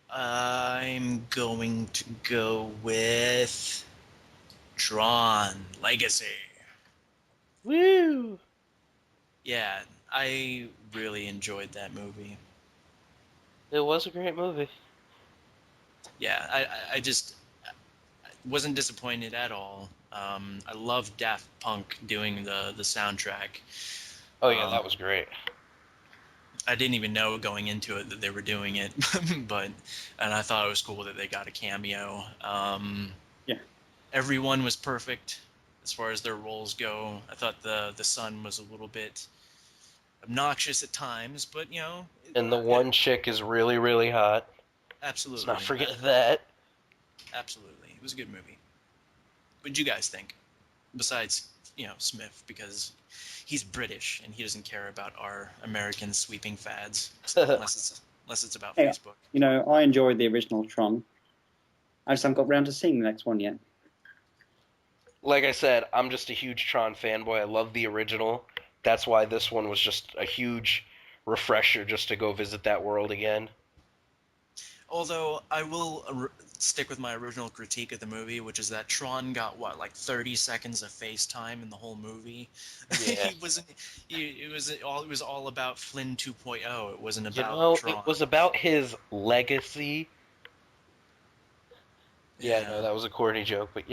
I'm going to go with Tron Legacy. Woo! Yeah, I really enjoyed that movie. It was a great movie. Yeah, I just wasn't disappointed at all. I love Daft Punk doing the soundtrack. Oh yeah, Um, that was great. I didn't even know going into it that they were doing it, but and I thought it was cool that they got a cameo. Yeah. Everyone was perfect as far as their roles go. I thought the son was a little bit obnoxious at times, but And the one chick is really, really hot. Let's not absolutely, forget that. absolutely, it was a good movie. What did you guys think? Besides, Smiff, because he's British and he doesn't care about our American sweeping fads unless it's about Hey, Facebook. I enjoyed the original Tron. I just haven't got round to seeing the next one yet. Like I said, I'm just a huge Tron fanboy. I love the original. That's why this one was just a huge refresher just to go visit that world again. Although I will stick with my original critique of the movie, which is that Tron got what, like 30 seconds of FaceTime in the whole movie. Yeah. He wasn't. It was all about Flynn 2.0. It wasn't You about know, it Tron. was about his legacy. Yeah, I know Yeah. that was a corny joke, but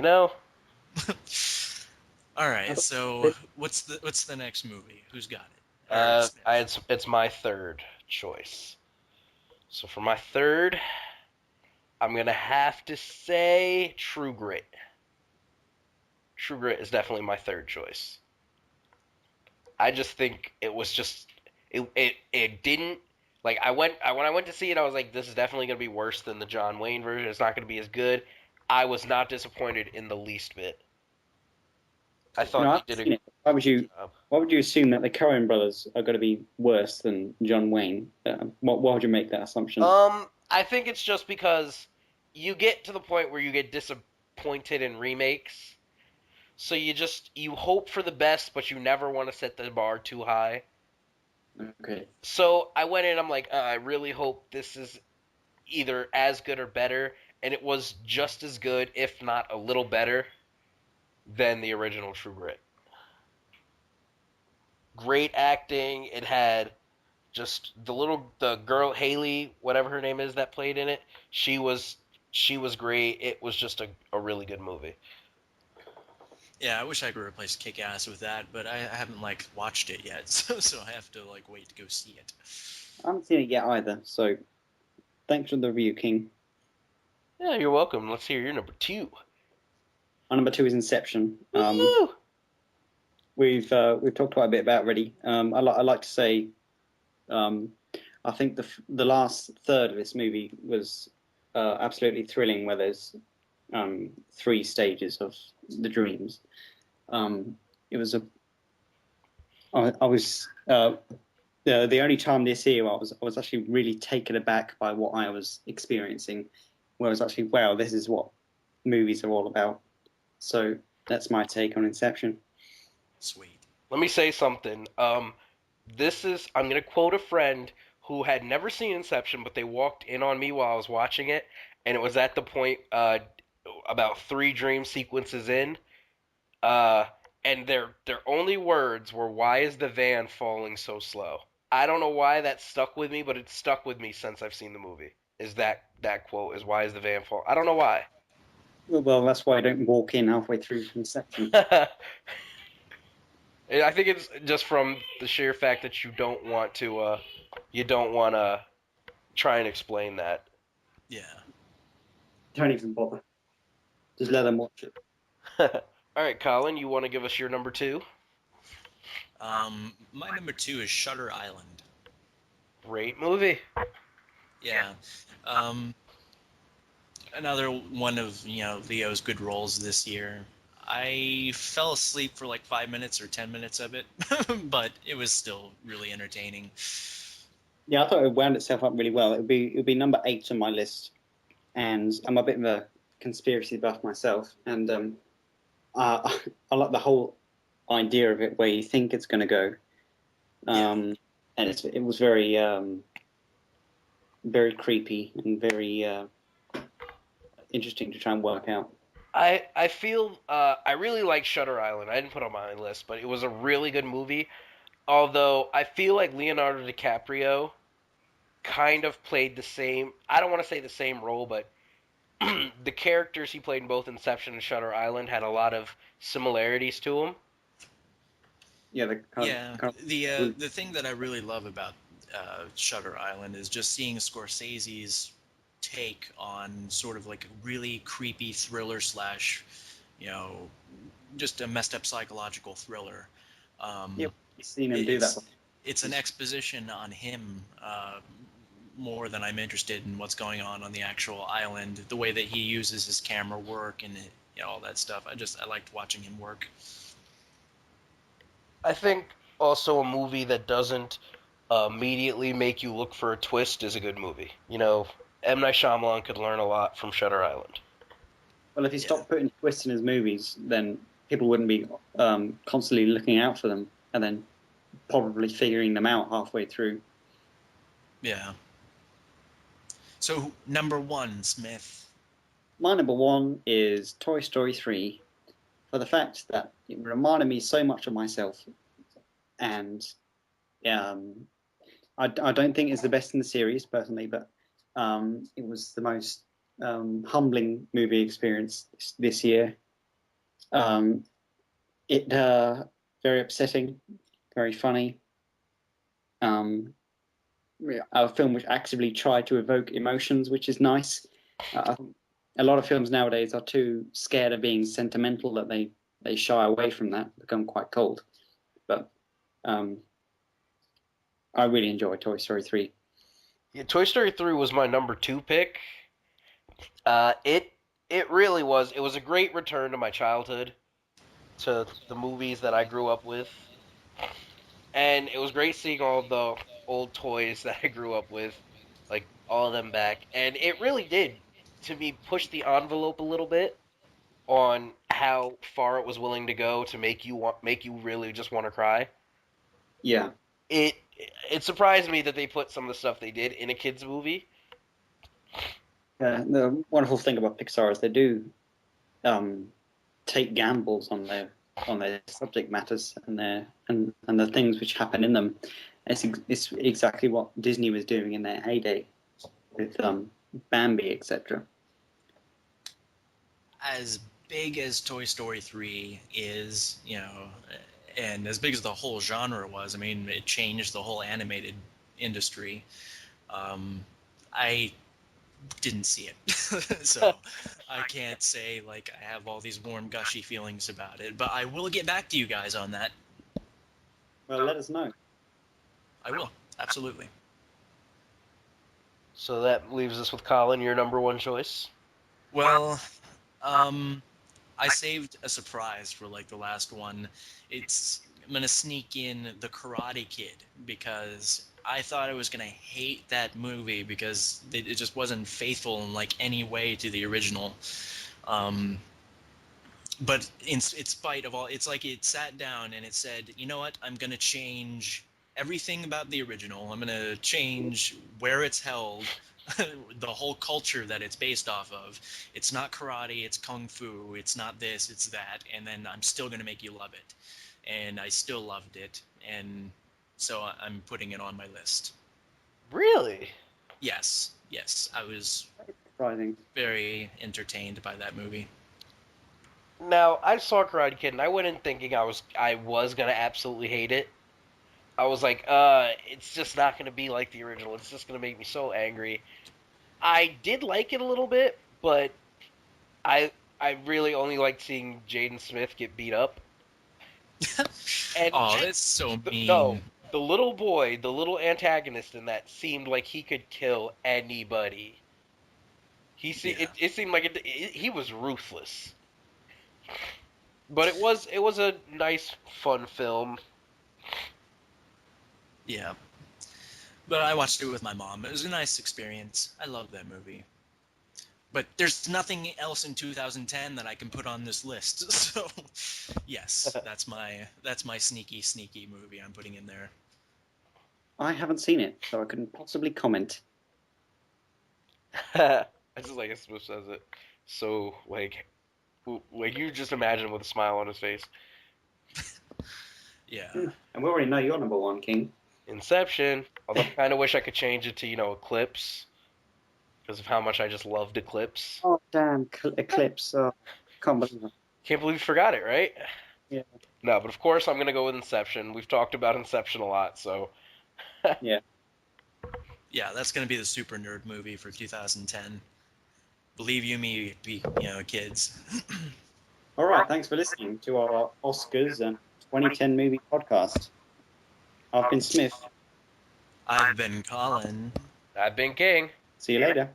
All right. So what's the next movie? Who's got it? Or Smith? it's my third choice. So for my third, I'm gonna have to say True Grit. True Grit is definitely my third choice. I just think it was just it didn't like when I went to see it I was like this is definitely gonna be worse than the John Wayne version. It's not gonna be as good. I was not disappointed in the least bit. I I thought they haven't did a seen it. Why would good you? job. Why would you assume that the Coen brothers are going to be worse than John Wayne? Why would you make that assumption? I think it's just because you get to the point where you get disappointed in remakes. So you hope for the best, but you never want to set the bar too high. Okay. So I went in. I'm like, I really hope this is either as good or better, and it was just as good, if not a little better, than the original True Grit. Great acting. It had just the girl Haley, whatever her name is, that played in it. She was she was great. It was just a really good movie. Yeah, I wish I could replace Kick-Ass with that, but I haven't watched it yet, so I have to wait to go see it. I haven't seen it yet either. So thanks for the review, King. Yeah, you're welcome. Let's hear your number two. My number two is Inception. Woo! We've talked quite a bit about already. I like to say, um, I think the last third of this movie was absolutely thrilling, where there's three stages of the dreams. It was a I was the only time this year I was actually really taken aback by what I was experiencing, where I was actually, wow, this is what movies are all about. So that's my take on Inception. Sweet. Let me say something. I'm gonna quote a friend who had never seen Inception, but they walked in on me while I was watching it, and it was at the point about three dream sequences in, uh, and their only words were, "Why is the van falling so slow?" I don't know why that stuck with me, but it's stuck with me since I've seen the movie. Is that quote is "Why is the van fall?" I don't know why. Well, that's why I don't walk in halfway through Inception. I think it's just from the sheer fact that you don't want to try and explain that. Yeah. Don't even bother. Just let them watch it. All right, Colin, you want to give us your number two? My number two is Shutter Island. Great movie. Yeah. Um, Another one of Leo's good roles this year. I fell asleep for like 5 minutes or 10 minutes of it, but it was still really entertaining. Yeah, I thought it wound itself up really well. It would be number 8 on my list, and I'm a bit of a conspiracy buff myself, and I like the whole idea of it, where you think it's going to go, Yeah. and it was very very creepy and very interesting to try and work out. I feel I really like Shutter Island. I didn't put it on my list, but it was a really good movie. Although I feel like Leonardo DiCaprio kind of played the same. I don't want to say the same role, but the characters he played in both Inception and Shutter Island had a lot of similarities to him. Yeah, Yeah, the thing that I really love about Shutter Island is just seeing Scorsese's take on sort of like a really creepy thriller slash, you know, just a messed up psychological thriller. yeah, you've seen him do that. It's an exposition on him more than I'm interested in what's going on the actual island. The way that he uses his camera work and all that stuff. I liked watching him work. I think also a movie that doesn't immediately make you look for a twist is a good movie. You know, M. Night Shyamalan could learn a lot from Shutter Island. Well, if he stopped putting twists in his movies, then people wouldn't be constantly looking out for them and then probably figuring them out halfway through. Yeah. So, number one, Smith. My number one is Toy Story 3 for the fact that it reminded me so much of myself. And I don't think it's the best in the series, personally, but it was the most humbling movie experience this year. It very upsetting, very funny. A film which actively tried to evoke emotions, which is nice. A lot of films nowadays are too scared of being sentimental that they shy away from that, become quite cold. But I really enjoy Toy Story 3. Yeah, Toy Story 3 was my number 2 pick. It really was. It was a great return to my childhood, to the movies that I grew up with. And it was great seeing all the old toys that I grew up with, like all of them back. And it really did, to me, push the envelope a little bit on how far it was willing to go to make you really just want to cry. Yeah. It surprised me that they put some of the stuff they did in a kids movie. The wonderful thing about Pixar is they do take gambles on their subject matters and the things which happen in them. It's exactly what Disney was doing in their heyday with Bambi, etc. As big as Toy Story 3 is, and as big as the whole genre was, I mean, it changed the whole animated industry. I didn't see it, so I can't say like I have all these warm, gushy feelings about it. But I will get back to you guys on that. Well, let us know. I will, absolutely. So that leaves us with Collin, your number one choice. Well, I saved a surprise for like the last one. I'm gonna sneak in The Karate Kid because I thought I was gonna hate that movie because it just wasn't faithful in like any way to the original. But in spite of all, it's like it sat down and it said, you know what, I'm gonna change everything about the original. I'm gonna change where it's held. The whole culture that it's based off of. It's not karate, it's kung fu, it's not this, it's that, and then I'm still going to make you love it. And I still loved it, and so I'm putting it on my list. Really? Yes, I was Surprising. very entertained by that movie. Now, I saw Karate Kid, and I went in thinking I was going to absolutely hate it. I was like, it's just not going to be like the original. It's just going to make me so angry. I did like it a little bit, but I really only liked seeing Jaden Smith get beat up. And that's so mean. No, the little boy, the little antagonist in that seemed like he could kill anybody. It seemed like he was ruthless. But it was a nice, fun film. Yeah. But I watched it with my mom. It was a nice experience. I love that movie. But there's nothing else in 2010 that I can put on this list. So, yes, that's my sneaky movie I'm putting in there. I haven't seen it, so I couldn't possibly comment. I just like as Swift says it. So like you just imagine him with a smile on his face. Yeah. And we already know your number one, King. Inception. Although I kind of wish I could change it to Eclipse because of how much I just loved Eclipse. Oh, damn, Eclipse. Can't believe it. Can't believe you forgot it, right? Yeah. No, but of course I'm gonna go with Inception. We've talked about Inception a lot, so Yeah. Yeah, that's going to be the super nerd movie for 2010. Believe you me, kids. All right. Thanks for listening to our Oscars and 2010 movie podcast. I've been Smiff. I've been Collin. I've been king. See you later.